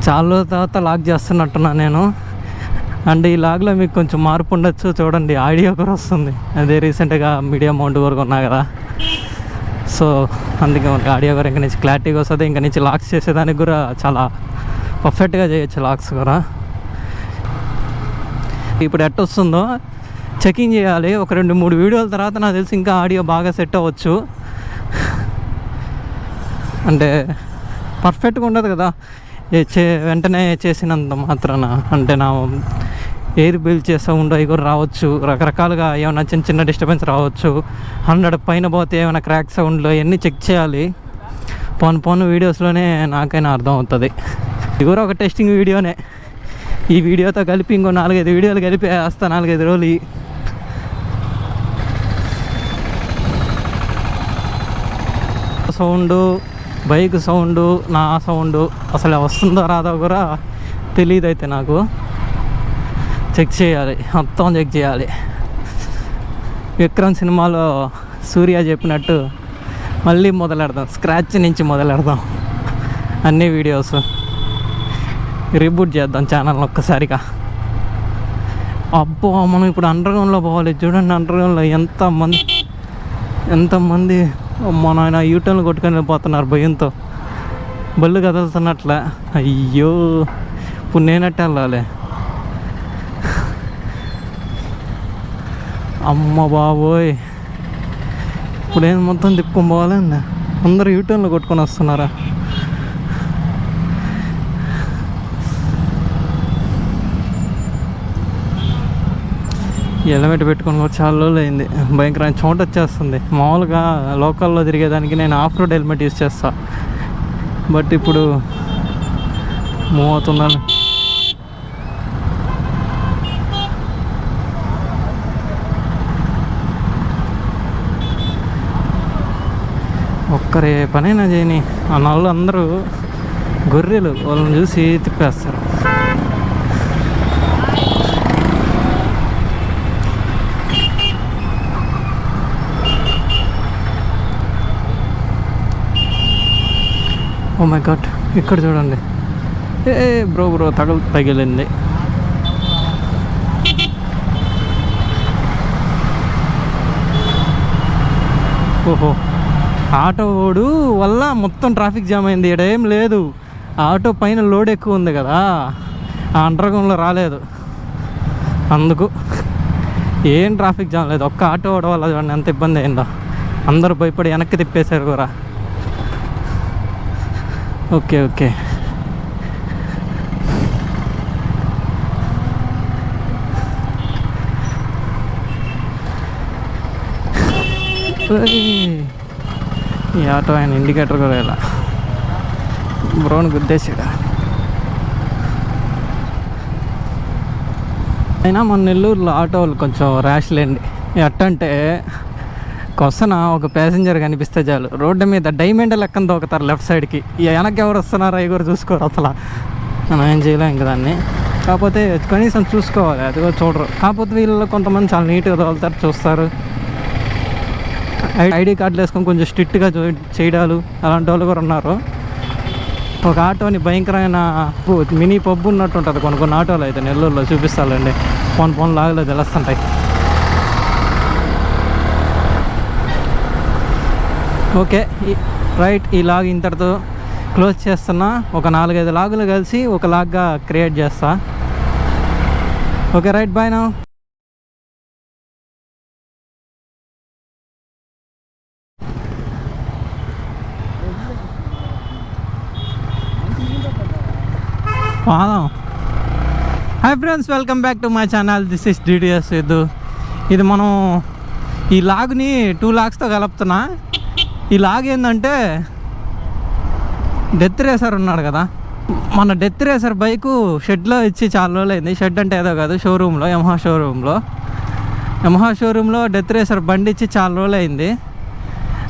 చాలా రోజుల తర్వాత లాగ్ చేస్తున్నట్టున్నా నేను. అండ్ ఈ లాగ్లో మీకు కొంచెం మార్పు ఉండొచ్చు. చూడండి, ఆడియో కూడా వస్తుంది. అదే రీసెంట్గా మీడియా మౌంట్ వరకు ఉన్నా కదా, సో అందుకే ఆడియో కూడా ఇంకా నుంచి క్లారిటీగా వస్తుంది. ఇంకా నుంచి లాగ్స్ చేసేదానికి కూడా చాలా పర్ఫెక్ట్గా చేయొచ్చు లాగ్స్ కూడా. ఇప్పుడు ఎట్ట వస్తుందో చెకింగ్ చేయాలి. ఒక 2-3 వీడియోల తర్వాత నాకు తెలిసి ఇంకా ఆడియో బాగా సెట్ అవ్వచ్చు. అంటే పర్ఫెక్ట్గా ఉండదు కదా వెంటనే చేసినంత మాత్రాన. అంటే నా ఎయిర్ బిల్డ్ చేసే సౌండ్ అవి కూడా రావచ్చు, రకరకాలుగా ఏమైనా చిన్న చిన్న డిస్టర్బెన్స్ రావచ్చు. 100 పైన పోతే ఏమైనా క్రాక్ సౌండ్లు అవన్నీ చెక్ చేయాలి. పోను వీడియోస్లోనే నాకైనా అర్థం అవుతుంది. ఇది కూడా ఒక టెస్టింగ్ వీడియోనే. ఈ వీడియోతో కలిపి ఇంకో 4-5 వీడియోలు కలిపి వేస్తా 4-5 రోజులు. సౌండు, బైక్ సౌండు, నా సౌండు అసలు వస్తుందో రాదో కూడా తెలియదు. అయితే నాకు చెక్ చేయాలి, మొత్తం చెక్ చేయాలి. విక్రమ్ సినిమాలో సూర్య చెప్పినట్టు మళ్ళీ మొదలెడదాం, స్క్రాచ్ నుంచి మొదలెడదాం. అన్ని వీడియోస్ రీబూట్ చేద్దాం ఛానల్ని ఒక్కసారిగా. అబ్బో, మనం ఇప్పుడు అండర్గ్రౌండ్లో పోవాలి. చూడండి, అండర్గ్రౌండ్లో ఎంతమంది మన ఆయన యూటర్న్లు కొట్టుకొని వెళ్ళిపోతున్నారు భయంతో. బళ్ళు కదులుతున్నట్లే. అయ్యో, ఇప్పుడు నేనట్టే వెళ్ళాలి. అమ్మ బాబోయ్, ఇప్పుడు ఏం మొత్తం తిప్పుకొని పోవాలండి. అందరూ యూటర్న్లు కొట్టుకొని వస్తున్నారా? హెల్మెట్ పెట్టుకొని కూడా చాలా రోజులు అయింది. భయంకరమైన చోట వచ్చేస్తుంది. మామూలుగా లోకల్లో తిరిగేదానికి నేను ఆఫ్ రోడ్ హెల్మెట్ యూజ్ చేస్తా, బట్ ఇప్పుడు మూవ్ అవుతున్నాను. ఒక్కరే పనైనా చేయని ఆ నళ్ళు అందరూ గొర్రెలు, వాళ్ళని చూసి తిప్పేస్తారు. ఓ మై గాడ్, ఇక్కడ చూడండి. బ్రో తగిలింది. ఓహో, ఆటో ఓడు వల్ల మొత్తం ట్రాఫిక్ జామ్ అయింది. ఇక్కడ ఏం లేదు, ఆటో పైన లోడ్ ఎక్కువ ఉంది కదా, ఆ అండర్గ్రౌండ్లో రాలేదు. అందుకు ఏం ట్రాఫిక్ జామ్ లేదు. ఒక్క ఆటో ఓడ వల్ల చూడండి ఎంత ఇబ్బంది అయిందో. అందరూ భయపడి వెనక్కి తిప్పేశారు కూడా. ఓకే, ఈ ఆటో ఆయన ఇండికేటర్ కూడా ఇలా బ్రౌన్ గుద్దేసాడు. అయినా మన నెల్లూరులో ఆటోలు కొంచెం ర్యాష్ లేండి. ఎట్టంటే కొసన ఒక ప్యాసింజర్ కనిపిస్తే చాలు రోడ్డు మీద డైమండ్ లెక్కన దొక్కుతారు లెఫ్ట్ సైడ్కి. వెనక్కి ఎవరు వస్తున్నారో అవి కూడా చూసుకోరు అసలు. మనం ఏం చేయలేం ఇంక దాన్ని. కాకపోతే కనీసం చూసుకోవాలి, అది కూడా చూడరు. కాకపోతే వీళ్ళలో కొంతమంది చాలా నీట్గా తోలుతారు, చూస్తారు. ఐడి కార్డులు వేసుకొని కొంచెం స్ట్రిక్ట్గా చేయడాలు అలాంటి వాళ్ళు కూడా ఉన్నారు. ఒక ఆటోని భయంకరమైన మినీ పబ్బు ఉన్నట్టు ఉంటుంది కొన్ని ఆటోలు. అయితే నెల్లూరులో చూపిస్తానండి, పోను లాగలో తెలుస్తుంటాయి. ఓకే రైట్, ఈ లాగ్ ఇంతటితో క్లోజ్ చేస్తున్నా. ఒక 4-5 లాగులు కలిసి ఒక లాగ్గా క్రియేట్ చేస్తా. Okay right, bye now. Hi friends, welcome back to my channel. This is DTSSIDHU. ఇది మనం ఈ లాగ్ని 2 లాగ్స్తో కలుపుతున్నా. ఈ లాగ్ ఏంటంటే డెత్ రేసర్ ఉన్నాడు కదా, మన డెత్ రేసర్ బైకు షెడ్లో ఇచ్చి చాలా రోజులు అయింది. షెడ్ అంటే ఏదో కాదు, షోరూంలో, యమహా షోరూంలో డెత్ రేసర్ బండి ఇచ్చి చాలా రోజులు అయింది.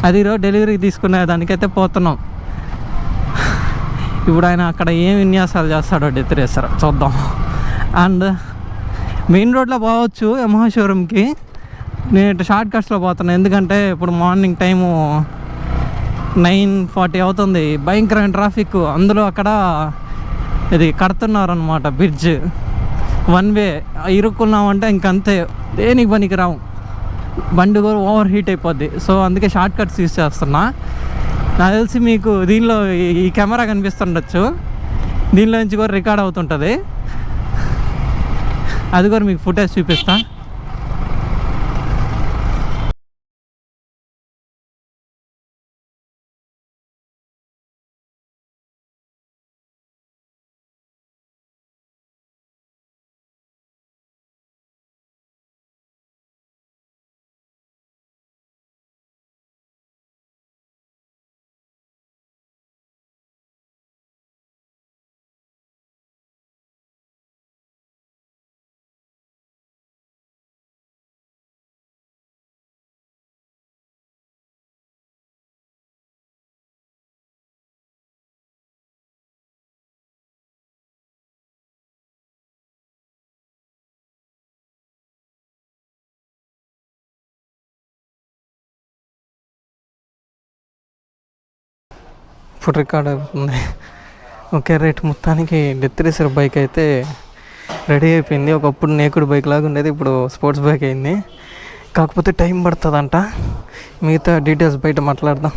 అది ఈరోజు డెలివరీకి తీసుకునే దానికైతే పోతున్నాం. ఇప్పుడు ఆయన అక్కడ ఏం విన్యాసాలు చేస్తాడో డెత్ రేసర్ చూద్దాం. అండ్ మెయిన్ రోడ్లో పోవచ్చు యమహా షోరూమ్కి. నేను షార్ట్ కట్స్లో పోతున్నాను, ఎందుకంటే ఇప్పుడు మార్నింగ్ టైము 9:40 అవుతుంది. భయంకరమైన ట్రాఫిక్. అందులో అక్కడ ఇది కడుతున్నారనమాట బ్రిడ్జ్. వన్ వే ఇరుక్కున్నామంటే ఇంకంతే, దేనికి పనికి రావు, బండి కూడా ఓవర్ హీట్ అయిపోద్ది. సో అందుకే షార్ట్ కట్స్ యూస్ చేస్తున్నా. నాకు తెలిసి మీకు దీనిలో ఈ కెమెరా కనిపిస్తుండొచ్చు, దీనిలో నుంచి కూడా రికార్డ్ అవుతుంటుంది. అది కూడా మీకు ఫుటేజ్ చూపిస్తా. ఇప్పుడు రికార్డ్ అవుతుంది. ఓకే రైట్, మొత్తానికి DTSSIDHU బైక్ అయితే రెడీ అయిపోయింది. ఒకప్పుడు నేకుడు బైక్ లాగా ఉండేది, ఇప్పుడు స్పోర్ట్స్ బైక్ అయింది. కాకపోతే టైం పడుతుందంట. మిగతా డీటెయిల్స్ బయట మాట్లాడదాం.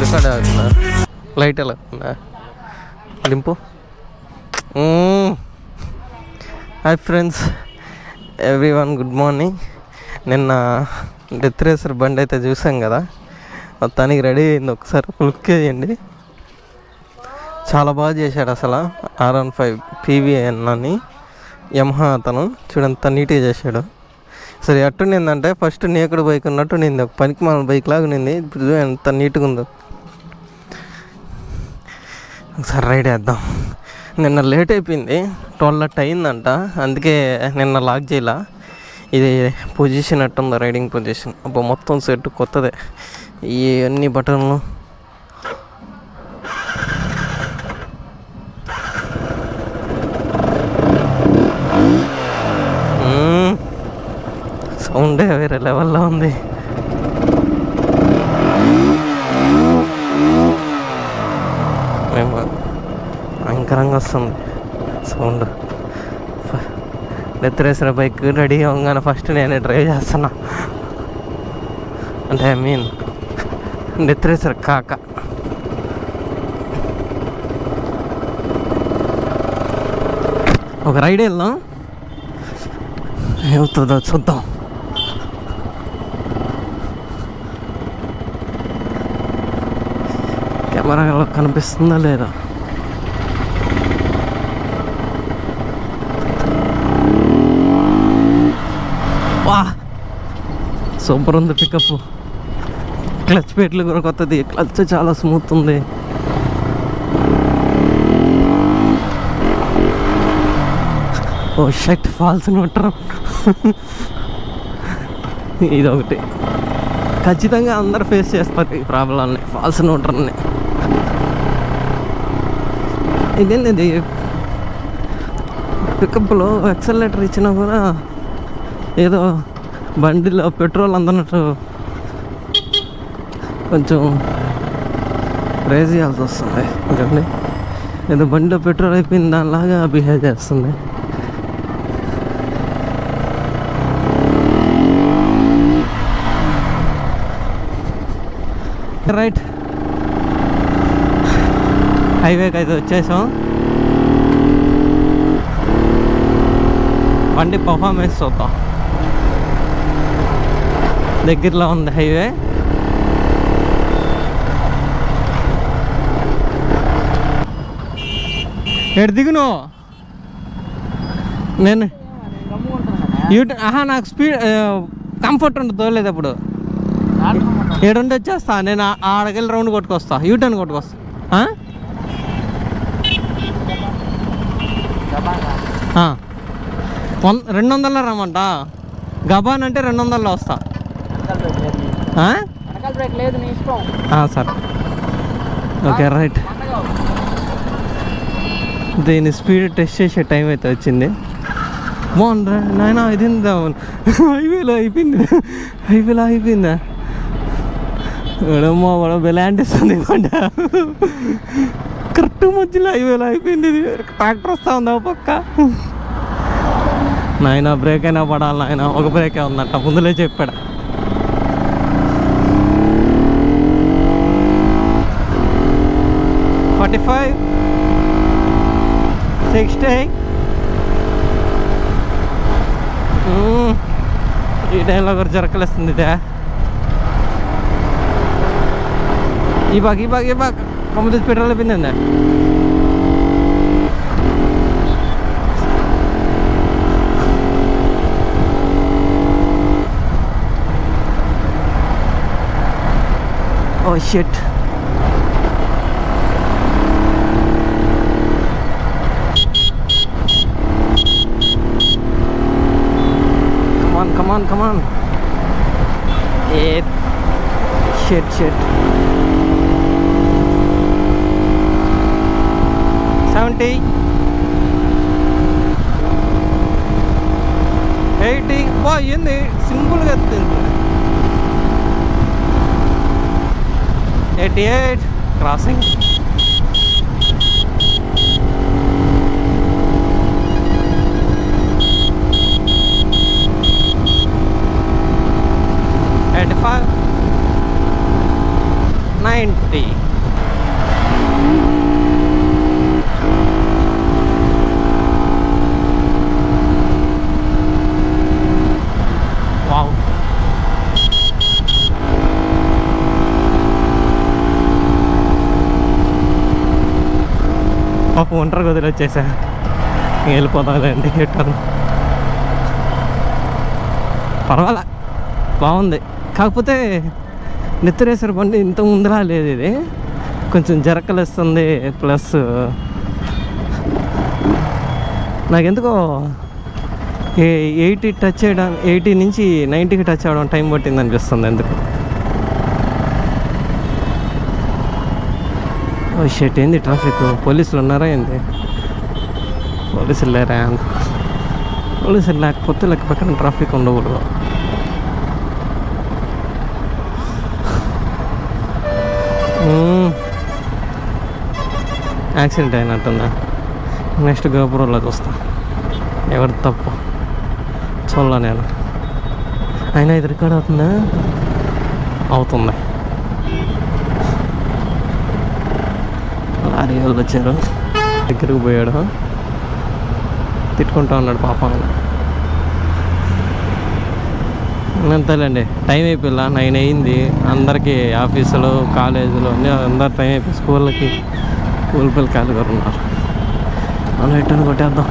రికార్డ్ అవుతుందా? లైట్ ఎలా అవుతుందా? Lymph. Hi friends, everyone, good morning. నిన్న DTSSIDHU బండి అయితే చూసాం కదా, మొత్తానికి రెడీ అయింది. ఒకసారి లుక్ వేయండి, చాలా బాగా చేశాడు అసలు. R15V2 అని YAMAHA అతను చూడంత నీట్గా చేశాడు. సరే ఎట్టుండిందంటే ఫస్ట్ నేకుడు బైక్ ఉన్నట్టు నింది, ఒక పనికి మన బైక్ లాగా నింది. ఇప్పుడు ఎంత నీట్గా ఉందో. ఒకసారి రైడ్ వేద్దాం. నిన్న లేట్ అయిపోయింది, 12 అయిందంట, అందుకే నిన్న లాక్ చేయాల. ఇది పొజిషన్ ఎట్టుందో, రైడింగ్ పొజిషన్ అబ్బా, మొత్తం సెట్ కొత్తదే. ఈ అన్ని బటన్లు సౌండే వేరే లెవెల్లో ఉంది. మేము భయంకరంగా వస్తుంది సౌండ్. DTSSIDHU బైక్ రెడీ అవ్వగానే ఫస్ట్ నేను డ్రైవ్ చేస్తున్నా, అంటే ఐ మీన్ DTSSIDHU కాక. ఒక రైడ్ వెళ్దాం, ఏమవుతుందో చూద్దాం. కెమెరాలో కనిపిస్తుందా లేదా? వా, సూపర్ ఉంది పికప్. క్లచ్ ప్లేట్లు కూడా కొత్తది, క్లచ్ చాలా స్మూత్ ఉంది. ఓ షట్, ఫాల్స్ న్యూట్రల్. ఇదొకటి ఖచ్చితంగా అందరు ఫేస్ చేస్తారు ఈ ప్రాబ్లమ్ని, ఫాల్స్ న్యూట్రల్ని. ఇదేంది పికప్లో యాక్సిలరేటర్ ఇచ్చినా కూడా ఏదో బండిలో పెట్రోల్ అందనట్టు కొంచెం రేజ్ చేయాల్సి వస్తుంది. చూడండి, ఏదో బండిలో పెట్రోల్ అయిపోయింది దానిలాగా బిహేవ్ చేస్తుంది. రైట్, హైవేకి అయితే వచ్చేసాం. బండి పర్ఫార్మెన్స్ చూద్దాం. దగ్గరలో ఉంది హైవే. ఎటు దిగును నేను నాకు స్పీడ్ కంఫర్ట్ ఉంటుంది, తోలేదు. అప్పుడు ఏడుండి వచ్చేస్తా నేను, ఆడకెళ్ళి రౌండ్ కొట్టుకొస్తా, యూటర్న్ కొట్టుకొస్తా. 200 రమ్మంట, గబాన్ అంటే 200లో వస్తా. Sir okay right. దీని స్పీడ్ టెస్ట్ చేసే టైం అయితే వచ్చింది. బాగుంది నాయన, ఇది హైవేలో అయిపోయిందా? ఏడమ్మో వాడు బెలాంటిస్తుంది పంట కరెక్ట్ మధ్యలో హైవేలో అయిపోయింది. ఇది ట్రాక్టర్ వస్తూ ఉంది పక్క. నాయన బ్రేక్ అయినా పడాలి నాయన, ఒక బ్రేకే ఉందంట ముందులే చెప్పాడు. $45, $60. ఈ టైంలో ఒకరు జరకలేస్తుంది ఇదే. ఈ బాగా కొమ్మ పెట్రోల్ అయిపోయిందండి. Oh shit. Come on. Shit. 70, 80. వా ఏంది సింపుల్గా ఎత్తుంది. 88 క్రాసింగ్. $85, $90. Wow. ఒంటరి గదిలో వచ్చేసా. వెళ్ళిపోతాంలేండి హిట్టర్లు. పర్వాలే, బాగుంది. కాకపోతే నెత్తరేసరి బండి ఇంత ముందులా లేదు. ఇది కొంచెం జరకలేస్తుంది. ప్లస్ నాకెందుకో 80 టచ్ చేయడం, 80 నుంచి 90కి టచ్ అవ్వడం టైం పట్టింది అనిపిస్తుంది ఎందుకు. ఓ షట్, ఏంది ట్రాఫిక్? పోలీసులు ఉన్నారా ఏంది? పోలీసులు లేరా? పోలీసులు లేకపోతే లెక్క పక్కన ట్రాఫిక్ ఉండకూడదు. యాక్సిడెంట్ అయినట్టుందా? నెక్స్ట్ గోప్రోలో చూస్తా ఎవరి తప్పు చూడాల నేను. అయినా ఇది రికార్డ్ అవుతుందా? అవుతుంది. లారీ వాళ్ళు వచ్చారు, దగ్గరకు పోయాడు, తిట్టుకుంటా ఉన్నాడు పాపం. అంతేలేండి, టైం అయిపోయిందా? 9 అయింది. అందరికీ ఆఫీసులు, కాలేజీలు అన్నీ అందరు టైం అయిపోయి స్కూల్ పిల్లలు ఖాళీ గారు ఉన్నారు. మనం ఎట్టని కొట్టేద్దాం.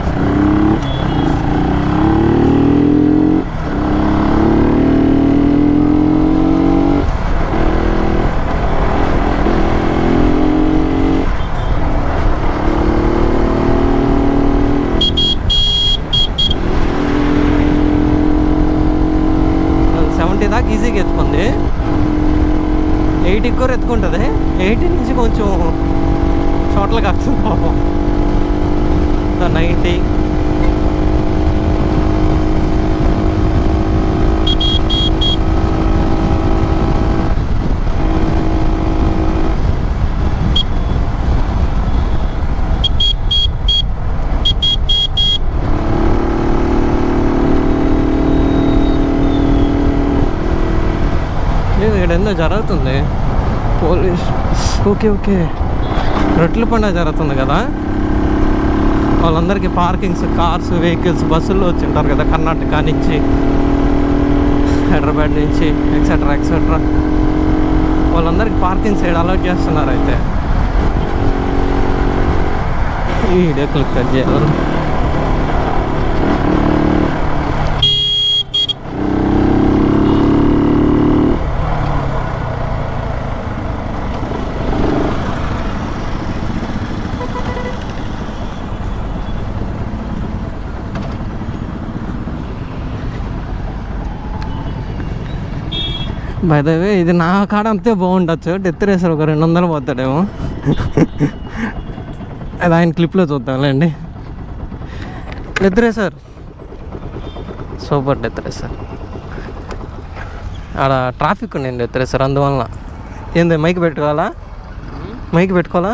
దాకా ఈజీగా ఎత్తుకుంది. 80 కూడా ఎత్తుకుంటుంది. 80 నుంచి కొంచెం చోట్లకి వస్తుంది పాపం. 90. ఇక్కడ ఏందో జరుగుతుంది. పోలీస్ ఓకే రొట్టెల పండుగ జరుగుతుంది కదా, వాళ్ళందరికీ పార్కింగ్స్, కార్స్, వెహికల్స్, బస్సుల్లో వచ్చి ఉంటారు కదా, కర్ణాటక నుంచి, హైదరాబాద్ నుంచి, ఎక్సెట్రా వాళ్ళందరికీ పార్కింగ్ సైడ్ అలౌట్ చేస్తున్నారు. అయితే ఈ వీడియో క్లిక్ కట్ చేయాలి. బై ద వే ఇది నా కాడ అంతే బాగుండొచ్చు. డెత్ రేసర్ ఒక 200 పోతాడేమో. అది ఆయన క్లిప్లో చూద్దాంలేండి. Death racer super. Death racer ఆడ ట్రాఫిక్ ఉండండి. డెత్ రేసర్ అందువల్ల ఏంది మైక్ పెట్టుకోవాలా? మైక్ పెట్టుకోవాలా?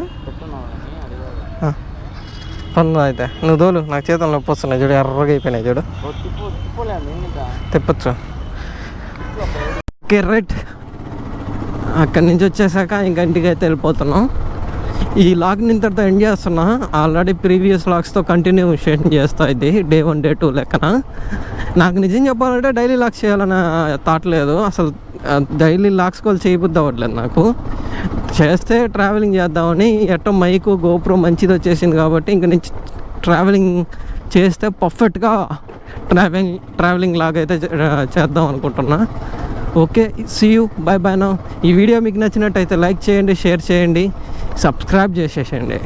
పన్ను అయితే నువ్వు దోలు, నాకు చేతులు నొప్పి వస్తున్నాయి చూడు, ఎర్రగా అయిపోయినాయి చూడు. తిప్పచ్చు. ఓకే రైట్, అక్కడి నుంచి వచ్చేసాక ఇంకా ఇంటికి అయితే వెళ్ళిపోతున్నాం. ఈ లాగ్ని ఇంతటితో ఎండ్ చేస్తున్నా. ఆల్రెడీ ప్రీవియస్ లాగ్స్తో కంటిన్యూషన్ చేస్తా. ఇది డే 1 డే 2 లెక్కన. నాకు నిజం చెప్పాలంటే డైలీ లాగ్స్ చేయాలని థాట్ లేదు అసలు. డైలీ లాగ్స్ కూడా చేయబుద్ది అవ్వట్లేదు నాకు. చేస్తే ట్రావెలింగ్ చేద్దామని, ఎట్టో మైకు గోప్రో మంచిది వచ్చేసింది కాబట్టి ఇంక నుంచి ట్రావెలింగ్ చేస్తే పర్ఫెక్ట్గా ట్రావెలింగ్ లాగా అయితే చేద్దాం అనుకుంటున్నా. Okay, see you, bye bye నా. ఈ వీడియో మీకు నచ్చినట్టయితే లైక్ చేయండి, షేర్ చేయండి, సబ్స్క్రైబ్ చేసేసేయండి.